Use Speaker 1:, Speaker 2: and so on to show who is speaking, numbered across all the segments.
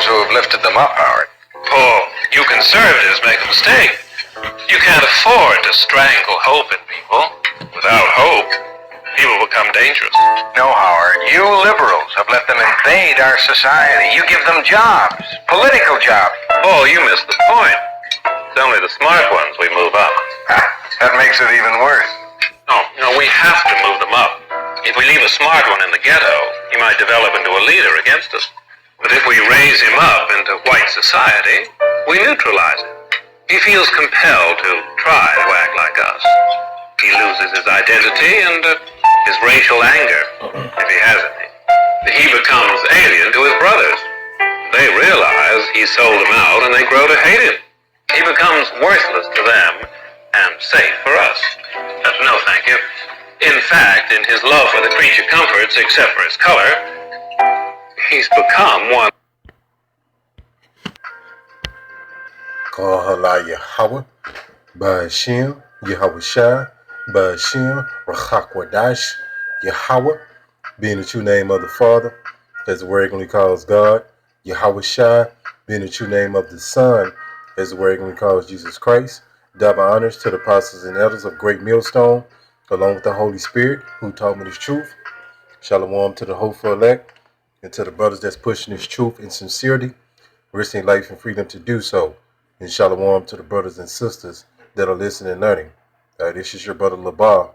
Speaker 1: those who have lifted them up, Howard.
Speaker 2: Paul, you conservatives make a mistake. You can't afford to strangle hope in people. Without hope, people become dangerous.
Speaker 1: No, Howard, you liberals have let them invade our society. You give them jobs, political jobs.
Speaker 2: Paul, you missed the point. It's only the smart ones we move up.
Speaker 1: That makes it even worse.
Speaker 2: No, we have to move them up. If we leave a smart one in the ghetto, he might develop into a leader against us. But if we raise him up into white society, we neutralize him. He feels compelled to try to act like us. He loses his identity and his racial anger, if he has any. He becomes alien to his brothers. They realize he sold them out and they grow to hate him. He becomes worthless to them and safe for us. No, thank you. In fact, in his love for the creature comforts, except for his color, he's become one.
Speaker 3: Kahala Yahweh, Ba'ashem, Yahushua, Ba'ashem, Rachakwadash, Yahweh, being the true name of the Father, as the word regularly calls God, Yahushua, being the true name of the Son, as the word regularly calls Jesus Christ. Double honors to the apostles and elders of Great Millstone, along with the Holy Spirit, who taught me this truth. Shalom to the hopeful elect, and to the brothers that's pushing this truth in sincerity, risking life and freedom to do so. And shalom to the brothers and sisters that are listening and learning. All right, this is your brother Labar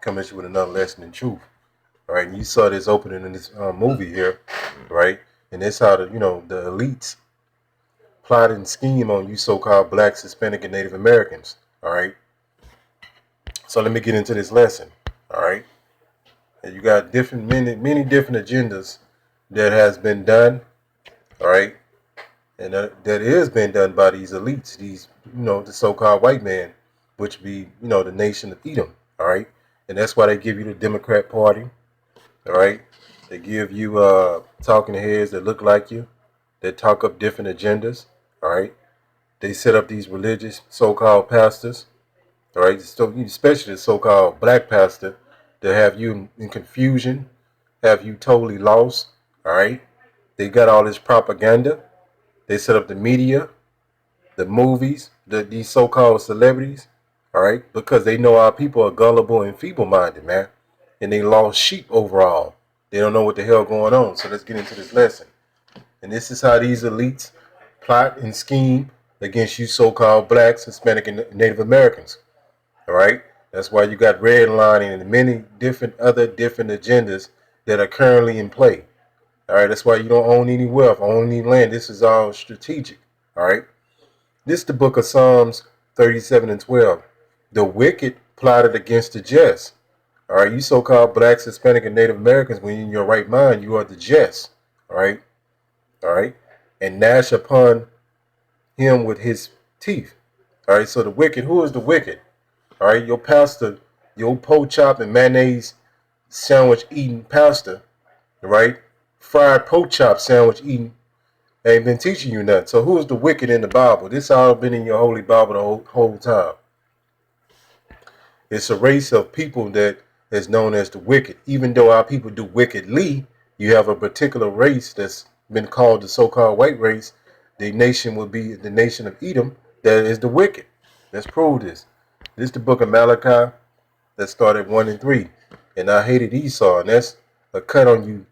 Speaker 3: coming at you with another lesson in truth. All right, and you saw this opening in this movie here, right? And that's how the elites plot and scheme on you so-called blacks, Hispanic, and Native Americans. All right. So let me get into this lesson. All right. And you got many different agendas that has been done. All right. And that is being done by these elites, these, the so-called white man, which be, the nation of Edom. All right. And that's why they give you the Democrat Party. All right. They give you talking heads that look like you, that talk up different agendas. All right. They set up these religious so-called pastors. All right. Especially the so-called black pastor that have you in confusion, have you totally lost. All right. They got all this propaganda. They set up the media, the movies, these so-called celebrities, all right, because they know our people are gullible and feeble-minded, man, and they lost sheep overall. They don't know what the hell going on. So let's get into this lesson. And this is how these elites plot and scheme against you so-called blacks, Hispanic, and Native Americans, all right? That's why you got redlining and many different agendas that are currently in play. All right, that's why you don't own any wealth, own any land. This is all strategic. All right. This is the book of Psalms 37 and 12. The wicked plotted against the just. All right, you so-called blacks, Hispanic, and Native Americans, when you're in your right mind, you are the just. All right. All right. And gnash upon him with his teeth. All right. So the wicked, who is the wicked? All right. Your pastor, your pork chop and mayonnaise sandwich eating pastor. All right. Fried pork chop sandwich eating ain't been teaching you nothing. So who's the wicked in the Bible? This all been in your holy Bible the whole time. It's a race of people that is known as the wicked. Even though our people do wickedly, you have a particular race that's been called the so-called white race. The nation will be the nation of Edom that is the wicked. Let's prove this. This is the book of Malachi that started 1 and 3. And I hated Esau, and that's a cut on you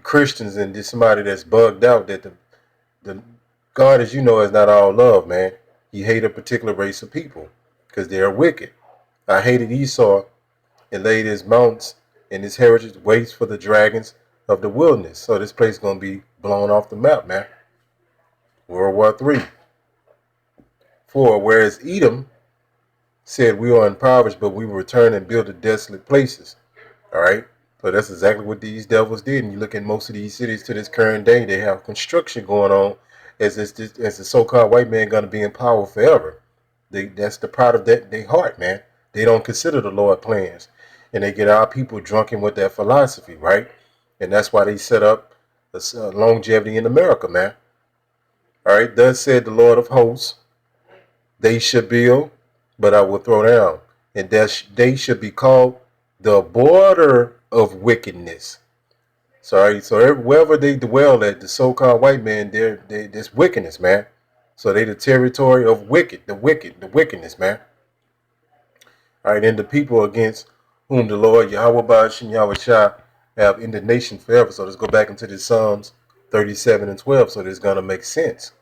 Speaker 3: Christians and just somebody that's bugged out that the God, as you know, is not all love, man. He hate a particular race of people because they are wicked. I hated Esau and laid his mounts and his heritage waste for the dragons of the wilderness. So this place is going to be blown off the map, man. World War III. 4. Whereas Edom said we are impoverished, but we will return and build the desolate places. All right. So that's exactly what these devils did. And you look at most of these cities to this current day, they have construction going on as the so-called white man going to be in power forever. That's the pride of their heart, man. They don't consider the Lord plans. And they get our people drunken with that philosophy, right? And that's why they set up longevity in America, man. All right. Thus said the Lord of hosts, they should build, but I will throw down. And that they should be called the border of wickedness. So wherever they dwell at, the so-called white man, there's wickedness, man. So they the territory of the wickedness, man. All right, and the people against whom the Lord Yahweh Ba'ashim Yahweh Shah have indignation forever. So let's go back into the Psalms 37 and 12. So this is gonna make sense.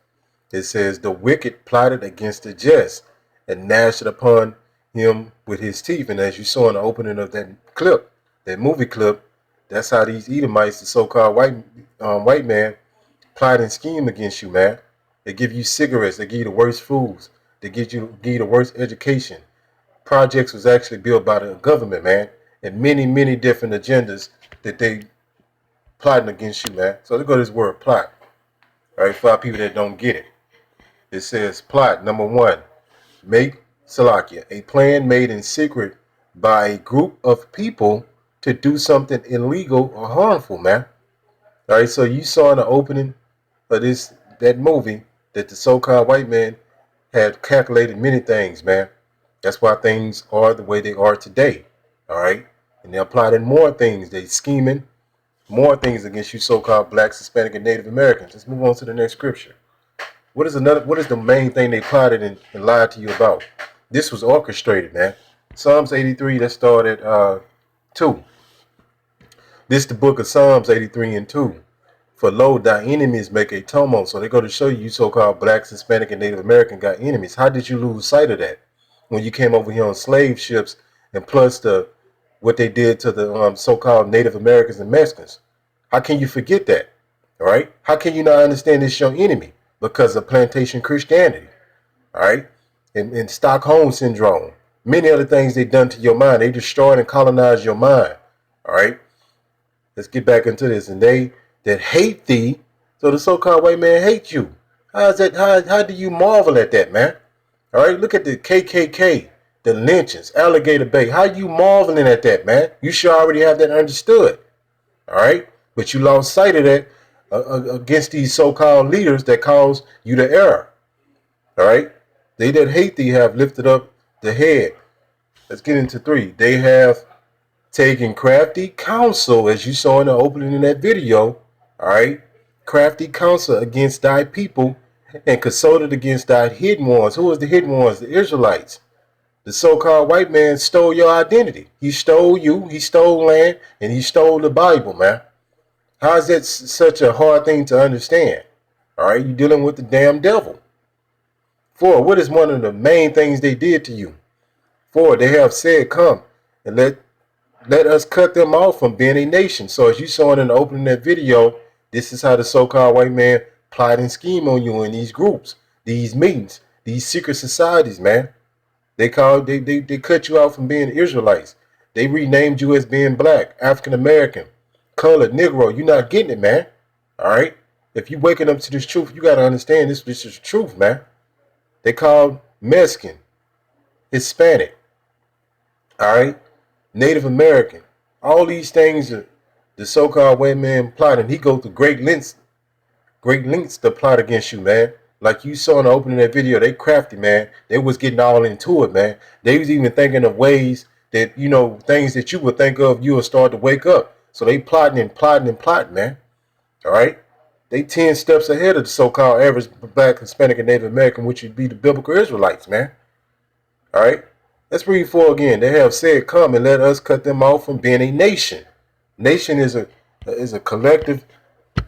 Speaker 3: It says, the wicked plotted against the just and gnashed upon him with his teeth. And as you saw in the opening of that clip, that movie clip, that's how these Edomites, the so-called white man, plot and scheme against you, man. They give you cigarettes. They give you the worst foods. They give you the worst education. Projects was actually built by the government, man, and many different agendas that they plotting against you, man. So let's go to this word plot. All right, for our people that don't get it. It says plot, number one, make Salakia, a plan made in secret by a group of people to do something illegal or harmful, man. All right, so you saw in the opening of that movie that the so-called white man had calculated many things, man. That's why things are the way they are today. All right, and they're plotting more things. They scheming more things against you, so-called blacks, Hispanic, and Native Americans. Let's move on to the next scripture. What is the main thing they plotted and lied to you about? This was orchestrated, man. Psalms 83, let's start at 2. This is the book of Psalms 83 and 2. For lo, thy enemies make a tumult. So they go to show you so-called blacks, Hispanic, and Native American got enemies. How did you lose sight of that when you came over here on slave ships, and plus what they did to the so-called Native Americans and Mexicans? How can you forget that? All right? How can you not understand this your enemy? Because of plantation Christianity. All right? And Stockholm Syndrome. Many other things they done to your mind. They destroyed and colonized your mind. All right? Let's get back into this. And they that hate thee, so the so-called white man hates you. How is that? How do you marvel at that, man? All right? Look at the KKK, the lynchings, Alligator Bay. How you marveling at that, man? You should already have that understood. All right? But you lost sight of that against these so-called leaders that cause you to err. All right? They that hate thee have lifted up the head. Let's get into 3. They have taken crafty counsel, as you saw in the opening in that video. All right? Crafty counsel against thy people and consulted against thy hidden ones. Who is the hidden ones? The Israelites. The so-called white man stole your identity. He stole you, he stole land, and he stole the Bible, man. How is that such a hard thing to understand? All right, you're dealing with the damn devil. 4, what is one of the main things they did to you? 4, they have said, come and let us cut them off from being a nation. So as you saw in the opening of that video, this is how the so-called white man plot and scheme on you in these groups, these meetings, these secret societies, man. They cut you out from being Israelites. They renamed you as being black, African American, colored, Negro. You're not getting it, man. All right? If you waking up to this truth, you got to understand this is the truth, man. They called Mexican, Hispanic, all right? Native American. All these things are the so-called white man plotting. He goes to great lengths to plot against you, man. Like you saw in the opening of that video, they crafty, man. They was getting all into it, man. They was even thinking of ways that, things that you would think of, you would start to wake up. So they plotting, man. All right? They 10 steps ahead of the so-called average black, Hispanic, and Native American, which would be the biblical Israelites, man. All right? Let's read 4 again. They have said, come and let us cut them off from being a nation. Nation is a collective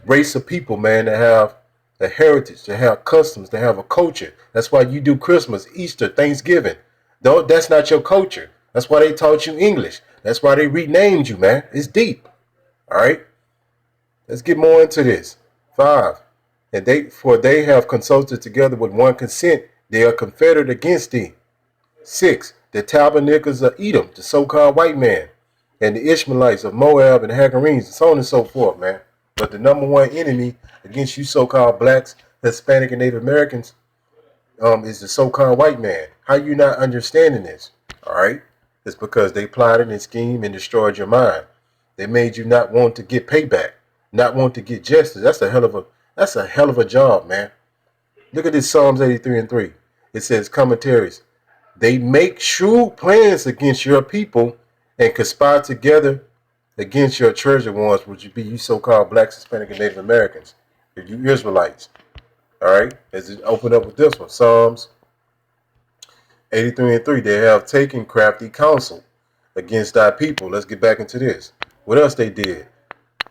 Speaker 3: race of people, man, that have a heritage, that have customs, that have a culture. That's why you do Christmas, Easter, Thanksgiving. Though that's not your culture. That's why they taught you English. That's why they renamed you, man. It's deep. All right? Let's get more into this. 5. And they have consulted together with one consent. They are confederate against thee. 6. The tabernacles of Edom, the so-called white man, and the Ishmaelites of Moab and Hagarenes, and so on and so forth, man. But the number one enemy against you so-called blacks, Hispanic, and Native Americans is the so-called white man. How you not understanding this? All right? It's because they plotted and schemed and destroyed your mind. They made you not want to get payback, not want to get justice. That's a hell of a job, man. Look at this Psalms 83 and 3. It says, commentaries. They make shrewd plans against your people and conspire together against your treasure ones, which would be you so-called blacks, Hispanic, and Native Americans, if you Israelites. All right, as it open up with this one, Psalms 83:3. They have taken crafty counsel against thy people. Let's get back into this. What else they did?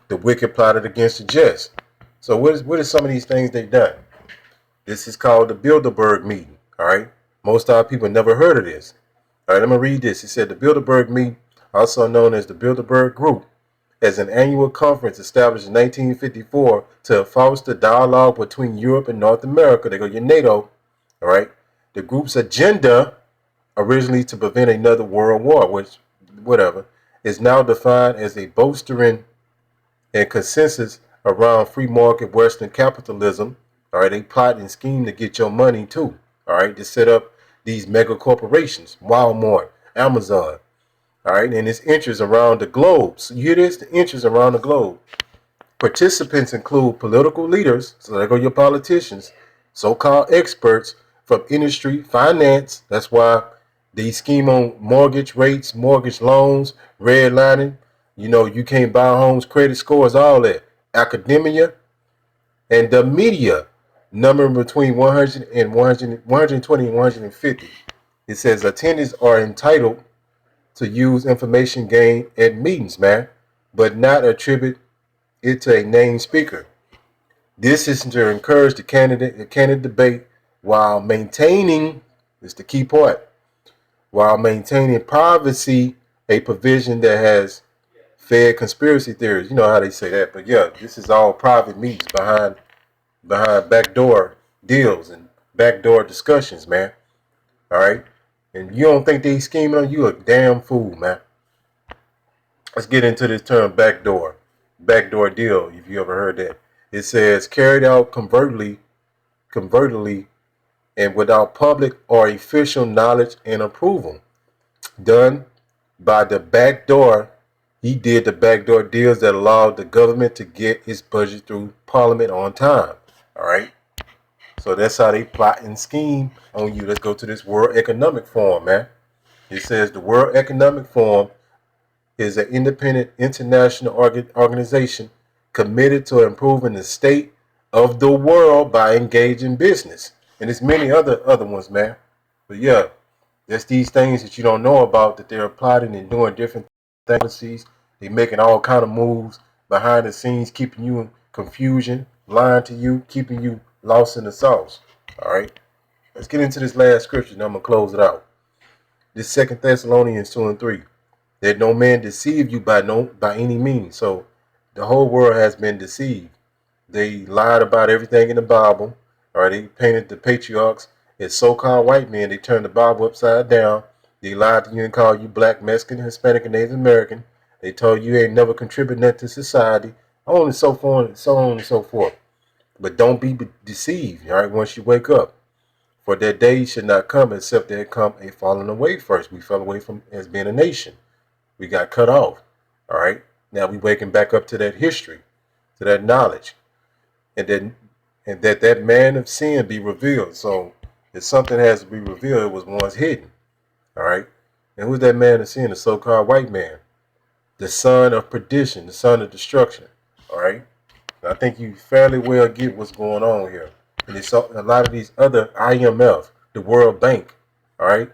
Speaker 3: The wicked plotted against the just. So what is some of these things they've done? This is called the Bilderberg Meeting. All right, most of our people never heard of this. All right, I'm gonna read this. It said the Bilderberg Meeting, also known as the Bilderberg Group, as an annual conference established in 1954 to foster dialogue between Europe and North America. They go your NATO. All right, the group's agenda, originally to prevent another world war, which whatever, is now defined as a bolstering and consensus around free market Western capitalism. All right, they plot and scheme to get your money too. All right, to set up these mega corporations, Walmart, Amazon. All right, and its interests around the globe. So you hear this? The interests around the globe. Participants include political leaders, so there go your politicians, so-called experts from industry, finance. That's why they scheme on mortgage rates, mortgage loans, redlining. You know, you can't buy homes, credit scores, all that. Academia and the media, numbering between 100 and 120 and 150. It says attendees are entitled to use information gained at meetings, man, but not attribute it to a named speaker. This is to encourage the candidate debate while maintaining, this is the key part, while maintaining privacy, a provision that has fed conspiracy theories. You know how they say that, but yeah, this is all private meetings behind backdoor deals and backdoor discussions, man. All right, and you don't think they scheming on you? A damn fool, man. Let's get into this term backdoor deal. If you ever heard that, it says carried out covertly, and without public or official knowledge and approval, done by the backdoor. He did the backdoor deals that allowed the government to get its budget through Parliament on time. All right. So that's how they plot and scheme on you. Let's go to this World Economic Forum, man. It says the World Economic Forum is an independent international organization committed to improving the state of the world by engaging business. And there's many other ones, man. But yeah, there's these things that you don't know about that they're plotting and doing different things. They're making all kind of moves behind the scenes, keeping you in confusion, lying to you, keeping you lost in the sauce. All right. Let's get into this last scripture, and I'm gonna close it out. This 2 Thessalonians 2:3. That no man deceive you by any means. So the whole world has been deceived. They lied about everything in the Bible. All right, they painted the patriarchs as so-called white men. They turned the Bible upside down. They lied to you and called you black, Mexican, Hispanic, and Native American. They told you ain't never contributed nothing to society. On and so forth and so on and so forth. But don't be deceived, all right, once you wake up. For that day should not come except there come a falling away first. We fell away from as being a nation. We got cut off. All right. Now we waking back up to that history, to that knowledge, and that man of sin be revealed. So if something has to be revealed, it was once hidden. All right. And who's that man of sin? The so-called white man, the son of perdition, the son of destruction. All right. I think you fairly well get what's going on here. And it's a lot of these other IMF, the World Bank. All right.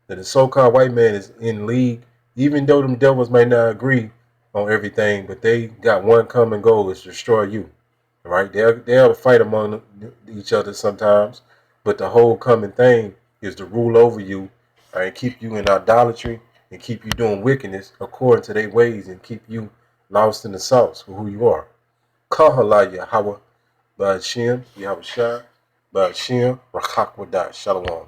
Speaker 3: That the so-called white man is in league. Even though them devils may not agree on everything, but they got one common goal: is to destroy you. All right, they'll fight among each other sometimes, but the whole common thing is to rule over you, all right, keep you in idolatry and keep you doing wickedness according to their ways and keep you lost in the sauce for who you are. Kahala Yahweh, Ba'ashem, Yahweh Shah, Ba'ashem, Rakhakwadash, Shalom.